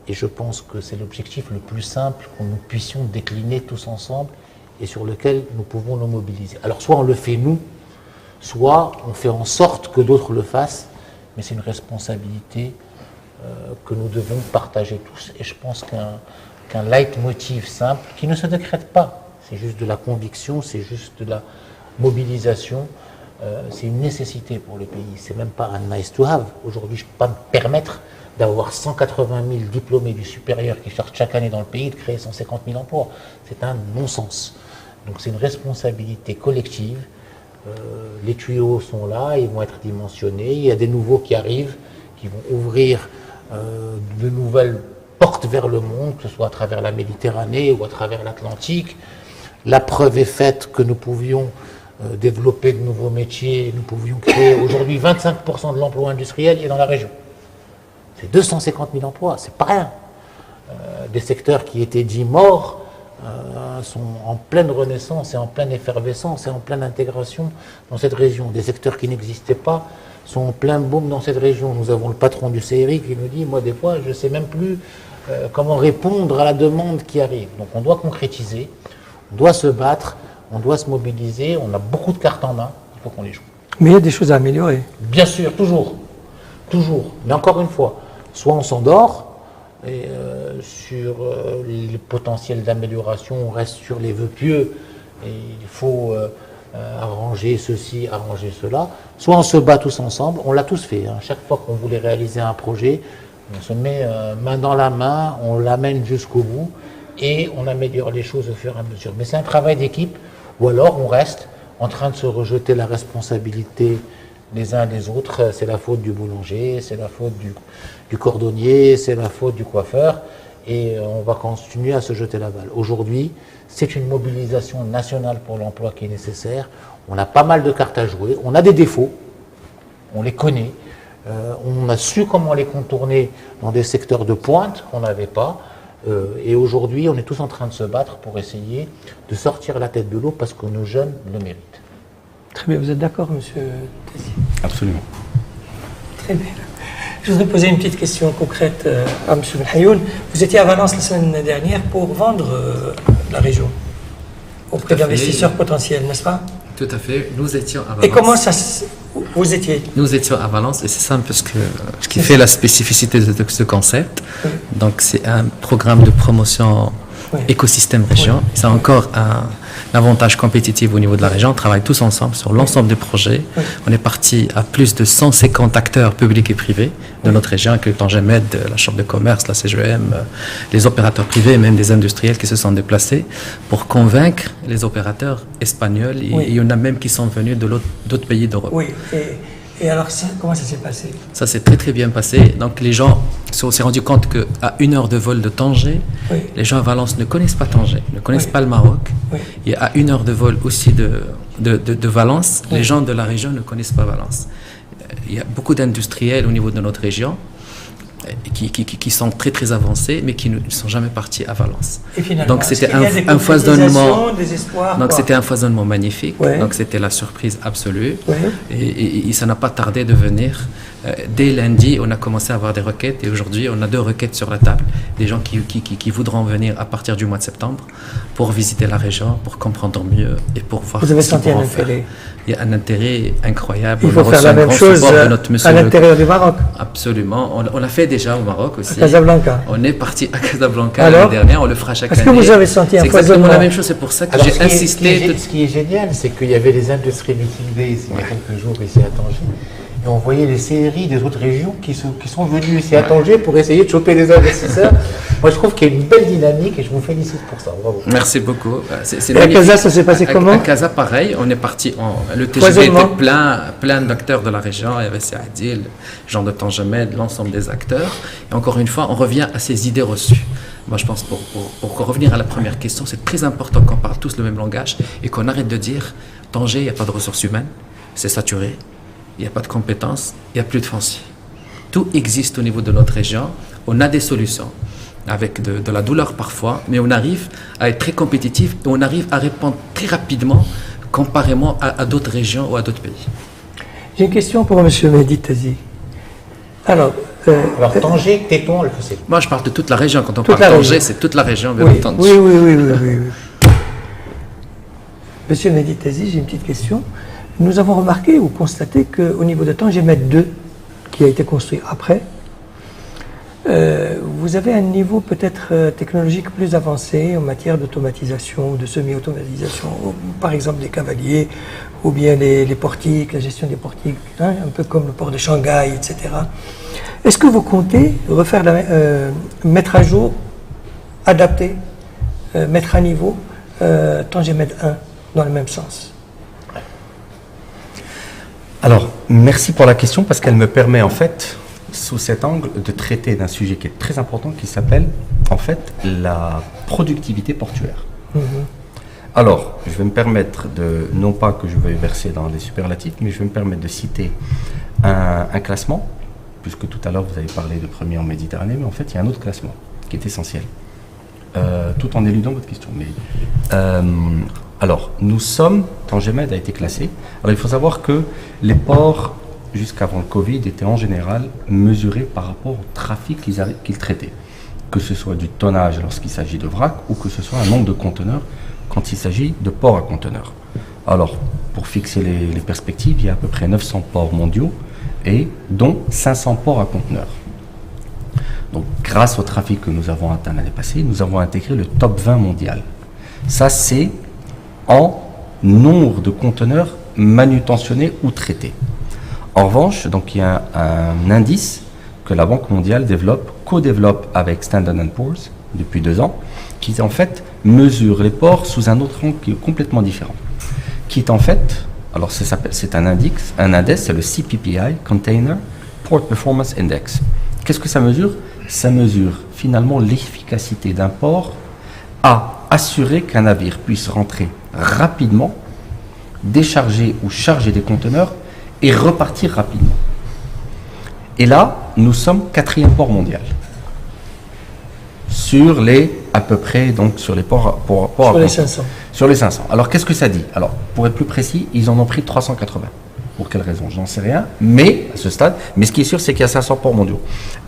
Et je pense que c'est l'objectif le plus simple que nous puissions décliner tous ensemble et sur lequel nous pouvons nous mobiliser. Alors soit on le fait nous, soit on fait en sorte que d'autres le fassent, mais c'est une responsabilité que nous devons partager tous. Et je pense qu'un leitmotiv simple, qui ne se décrète pas, c'est juste de la conviction, c'est juste de la mobilisation, c'est une nécessité pour le pays, c'est même pas un nice to have. Aujourd'hui, je ne peux pas me permettre d'avoir 180 000 diplômés du supérieur qui sortent chaque année dans le pays, de créer 150 000 emplois. C'est un non-sens. Donc c'est une responsabilité collective. Les tuyaux sont là, ils vont être dimensionnés. Il y a des nouveaux qui arrivent, qui vont ouvrir de nouvelles portes vers le monde, que ce soit à travers la Méditerranée ou à travers l'Atlantique. La preuve est faite que nous pouvions développer de nouveaux métiers, nous pouvions créer aujourd'hui 25% de l'emploi industriel est dans la région. C'est 250 000 emplois, c'est pas rien. Des secteurs qui étaient dits morts sont en pleine renaissance et en pleine effervescence et en pleine intégration dans cette région. Des secteurs qui n'existaient pas sont en plein boom dans cette région. Nous avons le patron du CRI qui nous dit, moi des fois je ne sais même plus comment répondre à la demande qui arrive. Donc on doit concrétiser, on doit se battre, on doit se mobiliser, on a beaucoup de cartes en main, il faut qu'on les joue. Mais il y a des choses à améliorer. Bien sûr, toujours. Toujours. Mais encore une fois, soit on s'endort, et sur les potentiels d'amélioration, on reste sur les vœux pieux, et il faut arranger ceci, arranger cela, soit on se bat tous ensemble, on l'a tous fait. Hein. Chaque fois qu'on voulait réaliser un projet, On se met main dans la main, on l'amène jusqu'au bout et on améliore les choses au fur et à mesure. Mais c'est un travail d'équipe, ou alors on reste en train de se rejeter la responsabilité les uns les autres. C'est la faute du boulanger, c'est la faute du cordonnier, c'est la faute du coiffeur, et on va continuer à se jeter la balle. Aujourd'hui, c'est une mobilisation nationale pour l'emploi qui est nécessaire. On a pas mal de cartes à jouer, on a des défauts, on les connaît, on a su comment les contourner dans des secteurs de pointe qu'on n'avait pas, et aujourd'hui on est tous en train de se battre pour essayer de sortir la tête de l'eau parce que nos jeunes le méritent. Très bien, vous êtes d'accord, monsieur Tessier? Absolument. Très bien. Je voudrais poser une petite question concrète à M. Benhayoun. Vous étiez à Valence la semaine dernière pour vendre la région auprès d'investisseurs potentiels, n'est-ce pas? Tout à fait. Nous étions à Valence. Et comment ça vous étiez? Nous étions à Valence et c'est ça un peu ce qui fait la spécificité de ce concept. Oui. Donc c'est un programme de promotion Oui. écosystème région. Oui. C'est encore un avantage compétitif au niveau de la région. On travaille tous ensemble sur l'ensemble des projets. Oui. On est parti à plus de 150 acteurs publics et privés de notre région, avec le Tangemed, la Chambre de commerce, la CGM, les opérateurs privés et même des industriels qui se sont déplacés pour convaincre les opérateurs espagnols. Oui. Et il y en a même qui sont venus d'autres pays d'Europe. Oui. Et alors, comment ça s'est passé? Ça s'est très très bien passé. Donc les gens s'est rendu compte qu'à 1 heure de vol de Tanger, Oui. les gens à Valence ne connaissent pas Tanger, ne connaissent Oui. pas le Maroc. Oui. Et à 1 heure de vol aussi de Valence, Oui. les gens de la région ne connaissent pas Valence. Il y a beaucoup d'industriels au niveau de notre région qui sont très très avancés, mais qui ne sont jamais partis à Valence. Et finalement, Donc c'était est-ce qu'il y a des un foisonnement. concrétisations, des espoirs, Donc quoi? c'était un foisonnement magnifique. Ouais. Donc c'était la surprise absolue. Ouais. Et ça n'a pas tardé de venir. Dès lundi, on a commencé à avoir des requêtes et aujourd'hui, on a 2 requêtes sur la table. Des gens qui voudront venir à partir du mois de septembre pour visiter la région, pour comprendre mieux et pour voir Vous avez ce qu'ils senti un pourront faire. intérêt? Il y a un intérêt incroyable. Il On faut a faire reçu la un même grand chose support de notre à monsieur l'intérieur du Maroc, Absolument. On l'a fait déjà au Maroc aussi. à Casablanca. On est parti à Casablanca Alors, l'année dernière, on le fera chaque est-ce année. que vous avez senti un C'est exactement foisonnement? la même chose, c'est pour ça que Alors, j'ai insisté. ce qui est génial, c'est qu'il y avait les Industries Meeting Days il y a quelques jours ici à Tanger. Et on voyait les séries des autres régions qui sont venues ici à Tanger pour essayer de choper les investisseurs. Moi, je trouve qu'il y a une belle dynamique et je vous félicite pour ça. Bravo. Merci beaucoup. C'est Et à magnifique. Casa, ça s'est passé comment? À Casa, pareil, on est parti. Le TGV Foisonnement. était plein d'acteurs de la région. Il y avait Saadil, Jean de Tangemed, l'ensemble des acteurs. Et encore une fois, on revient à ces idées reçues. Moi, je pense pour revenir à la première question, c'est très important qu'on parle tous le même langage et qu'on arrête de dire Tanger, il n'y a pas de ressources humaines, c'est saturé, il n'y a pas de compétences, il n'y a plus de foncier. Tout existe au niveau de notre région. On a des solutions avec de la douleur parfois, mais on arrive à être très compétitif et on arrive à répondre très rapidement comparément à d'autres régions ou à d'autres pays. J'ai une question pour M. Mehdi Tazi. Alors, Tanger, Téton, le fossé. Moi, je parle de toute la région. Quand on Toute parle la de région. Tanger, c'est toute la région, bien oui, entendu. oui. Monsieur Mehdi Tazi, j'ai une petite question. Nous avons remarqué ou constaté qu'au niveau de Tangemed 2, qui a été construit après, vous avez un niveau peut-être technologique plus avancé en matière d'automatisation, de semi-automatisation, par exemple des cavaliers, ou bien les portiques, la gestion des portiques, hein, un peu comme le port de Shanghai, etc. Est-ce que vous comptez refaire mettre à jour, adapter, mettre à niveau Tangemed 1 dans le même sens? Alors, merci pour la question parce qu'elle me permet en fait, sous cet angle, de traiter d'un sujet qui est très important qui s'appelle en fait la productivité portuaire. Alors, je vais me permettre de, non pas que je vais verser dans les superlatifs, mais je vais me permettre de citer un classement, puisque tout à l'heure vous avez parlé de premier en Méditerranée, mais en fait il y a un autre classement qui est essentiel, tout en éludant votre question. Mais, alors, nous sommes, Tangemed a été classé. Alors, il faut savoir que les ports, jusqu'avant le Covid, étaient en général mesurés par rapport au trafic qu'ils traitaient. Que ce soit du tonnage lorsqu'il s'agit de vrac, ou que ce soit un nombre de conteneurs quand il s'agit de ports à conteneurs. Alors, pour fixer les perspectives, il y a à peu près 900 ports mondiaux, et dont 500 ports à conteneurs. Donc, grâce au trafic que nous avons atteint l'année passée, nous avons intégré le top 20 mondial. Ça, c'est en nombre de conteneurs manutentionnés ou traités. En revanche, donc il y a un indice que la Banque mondiale co-développe avec Standard & Poor's depuis 2 ans, qui en fait mesure les ports sous un autre angle qui est complètement différent. Qui est en fait, alors c'est un indice, c'est le CPPI, Container Port Performance Index. Qu'est-ce que ça mesure? Ça mesure finalement l'efficacité d'un port à assurer qu'un navire puisse rentrer rapidement, décharger ou charger des conteneurs et repartir rapidement. Et là, nous sommes 4e port mondial. Sur les, à peu près, donc sur les ports Sur les 500. Sur les 500. Alors, qu'est-ce que ça dit? Alors, pour être plus précis, ils en ont pris 380. Pour quelle raison? Je n'en sais rien. Mais, à ce stade, mais ce qui est sûr, c'est qu'il y a 500 ports mondiaux.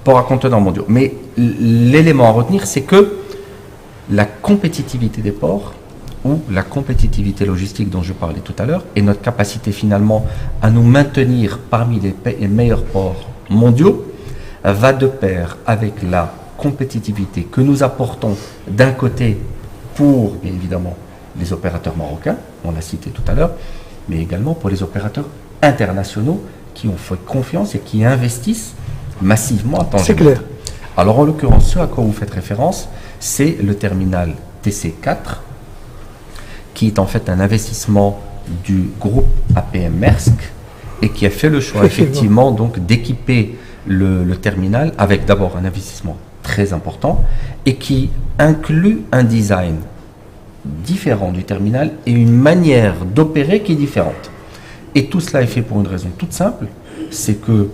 Ports à conteneurs mondiaux. Mais l'élément à retenir, c'est que la compétitivité des ports, ou la compétitivité logistique dont je parlais tout à l'heure, et notre capacité finalement à nous maintenir parmi les meilleurs ports mondiaux, va de pair avec la compétitivité que nous apportons d'un côté pour, bien évidemment, les opérateurs marocains, on l'a cité tout à l'heure, mais également pour les opérateurs internationaux qui ont fait confiance et qui investissent massivement à Tanger. C'est clair. Alors en l'occurrence, ce à quoi vous faites référence, c'est le terminal TC4, qui est en fait un investissement du groupe APM Maersk et qui a fait le choix effectivement donc d'équiper le terminal avec d'abord un investissement très important et qui inclut un design différent du terminal et une manière d'opérer qui est différente. Et tout cela est fait pour une raison toute simple, c'est que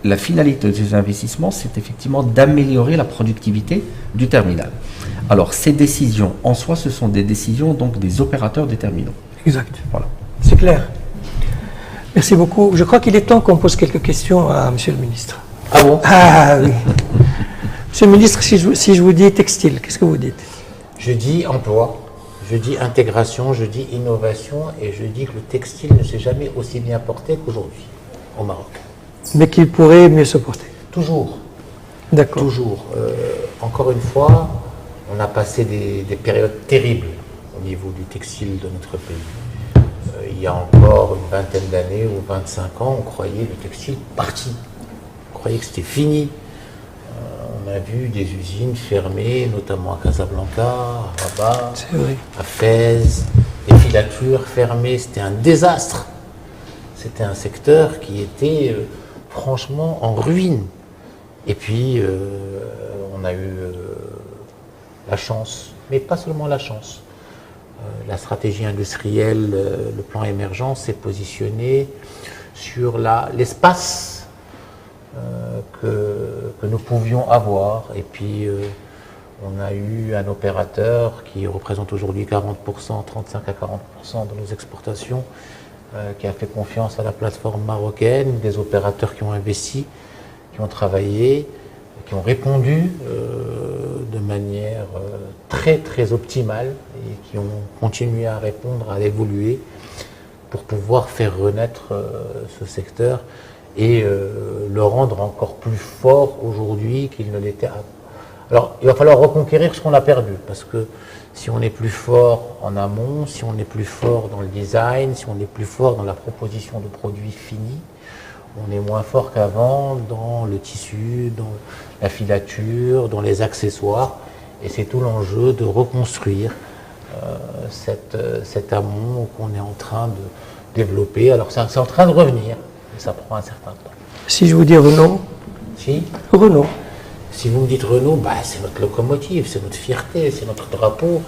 la finalité de ces investissements, c'est effectivement d'améliorer la productivité du terminal. Alors, ces décisions, en soi, ce sont des décisions donc des opérateurs des terminaux. Exact. Voilà. C'est clair. Merci beaucoup. Je crois qu'il est temps qu'on pose quelques questions à Monsieur le ministre. Ah bon? Ah oui. Monsieur le ministre, si je vous dis textile, qu'est-ce que vous dites? Je dis emploi, je dis intégration, je dis innovation et je dis que le textile ne s'est jamais aussi bien porté qu'aujourd'hui au Maroc. Mais qu'il pourrait mieux se porter. Toujours, D'accord. toujours. Encore une fois, on a passé des périodes terribles au niveau du textile de notre pays. Il y a encore une vingtaine d'années ou 25 ans, on croyait le textile parti. On croyait que c'était fini. On a vu des usines fermées, notamment à Casablanca, à Rabat, C'est vrai. à Fès, des filatures fermées. C'était un désastre. C'était un secteur qui était franchement en ruine. Et puis, on a eu la chance, mais pas seulement la chance. La stratégie industrielle, le plan émergence s'est positionné sur l'espace que nous pouvions avoir. Et puis, on a eu un opérateur qui représente aujourd'hui 40%, 35 à 40% de nos exportations, qui a fait confiance à la plateforme marocaine, des opérateurs qui ont investi, qui ont travaillé, qui ont répondu de manière très très optimale et qui ont continué à répondre, à évoluer pour pouvoir faire renaître ce secteur et le rendre encore plus fort aujourd'hui qu'il ne l'était avant. Alors il va falloir reconquérir ce qu'on a perdu parce que si on est plus fort en amont, si on est plus fort dans le design, si on est plus fort dans la proposition de produits finis, on est moins fort qu'avant dans le tissu, dans la filature, dans les accessoires. Et c'est tout l'enjeu de reconstruire cet amont qu'on est en train de développer. Alors c'est en train de revenir, et ça prend un certain temps. Si je vous dis Renault, Si Renault. Si vous me dites Renault, c'est notre locomotive, c'est notre fierté, c'est notre drapeau.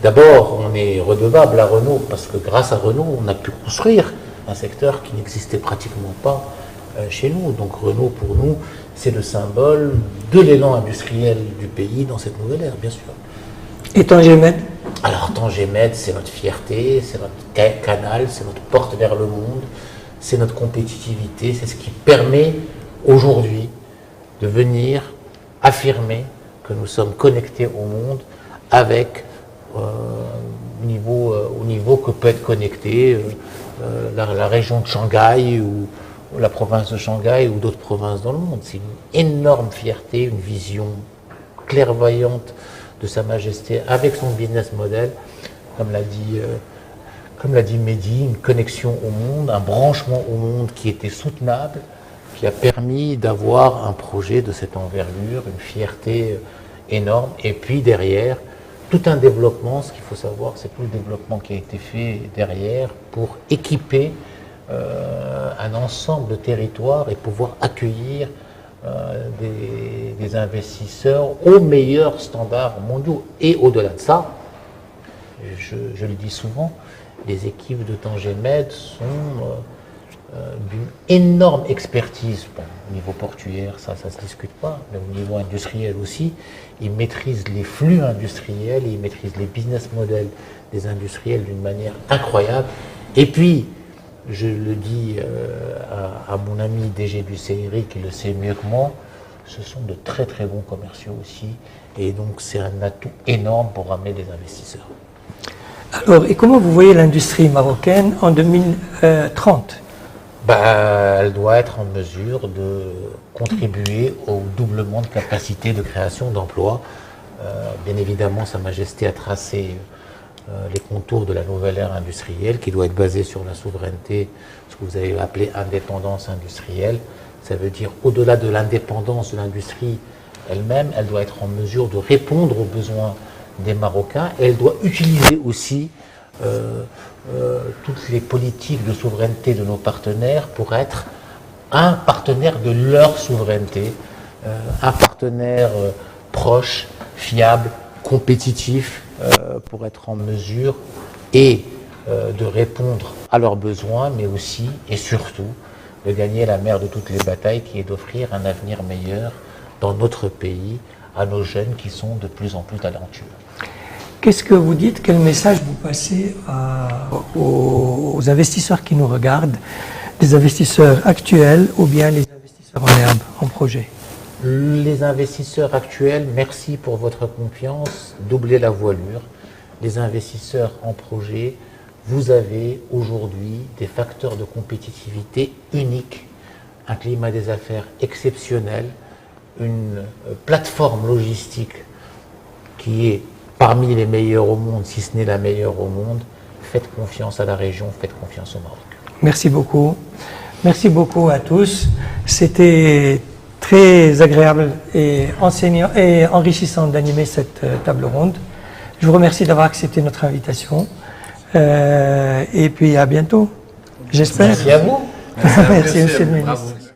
D'abord, on est redevable à Renault parce que grâce à Renault, on a pu construire un secteur qui n'existait pratiquement pas chez nous. Donc Renault, pour nous, c'est le symbole de l'élan industriel du pays dans cette nouvelle ère, bien sûr. Et Tangemed? Alors Tangemed, c'est notre fierté, c'est notre canal, c'est notre porte vers le monde, c'est notre compétitivité, c'est ce qui permet aujourd'hui de venir affirmer que nous sommes connectés au monde avec au niveau que peut être connecté la région de Shanghai ou la province de Shanghai ou d'autres provinces dans le monde. C'est une énorme fierté, une vision clairvoyante de Sa Majesté avec son business model, comme l'a dit Mehdi, une connexion au monde, un branchement au monde qui était soutenable, qui a permis d'avoir un projet de cette envergure, une fierté énorme. Et puis derrière, tout un développement, ce qu'il faut savoir, c'est tout le développement qui a été fait derrière pour équiper un ensemble de territoires et pouvoir accueillir des investisseurs aux meilleurs standards mondiaux. Et au-delà de ça, je le dis souvent, les équipes de Tangemed sont d'une énorme expertise. Bon, au niveau portuaire, ça ne se discute pas, mais au niveau industriel aussi, ils maîtrisent les flux industriels, ils maîtrisent les business models des industriels d'une manière incroyable. Et puis, je le dis à mon ami DG du CRI qui le sait mieux que moi, ce sont de très très bons commerciaux aussi. Et donc c'est un atout énorme pour ramener des investisseurs. Alors, et comment vous voyez l'industrie marocaine en 2030 ? Elle doit être en mesure de contribuer au doublement de capacité de création d'emplois. Bien évidemment, Sa Majesté a tracé les contours de la nouvelle ère industrielle qui doit être basée sur la souveraineté, ce que vous avez appelé indépendance industrielle. Ça veut dire au-delà de l'indépendance de l'industrie elle-même, elle doit être en mesure de répondre aux besoins des Marocains et elle doit utiliser aussi toutes les politiques de souveraineté de nos partenaires pour être un partenaire de leur souveraineté, un partenaire proche, fiable, compétitif, pour être en mesure de répondre à leurs besoins, mais aussi et surtout de gagner la mère de toutes les batailles qui est d'offrir un avenir meilleur dans notre pays à nos jeunes qui sont de plus en plus talentueux. Qu'est-ce que vous dites, quel message vous passez aux investisseurs qui nous regardent, des investisseurs actuels ou bien les investisseurs en herbe, en projet? Les investisseurs actuels, merci pour votre confiance, doublez la voilure. Les investisseurs en projet, vous avez aujourd'hui des facteurs de compétitivité uniques, un climat des affaires exceptionnel, une plateforme logistique qui est parmi les meilleures au monde, si ce n'est la meilleure au monde. Faites confiance à la région, faites confiance au Maroc. Merci beaucoup. Merci beaucoup à tous. C'était très agréable et enseignant et enrichissant d'animer cette table ronde. Je vous remercie d'avoir accepté notre invitation. Et puis à bientôt, j'espère. Merci à vous. Merci, monsieur le ministre.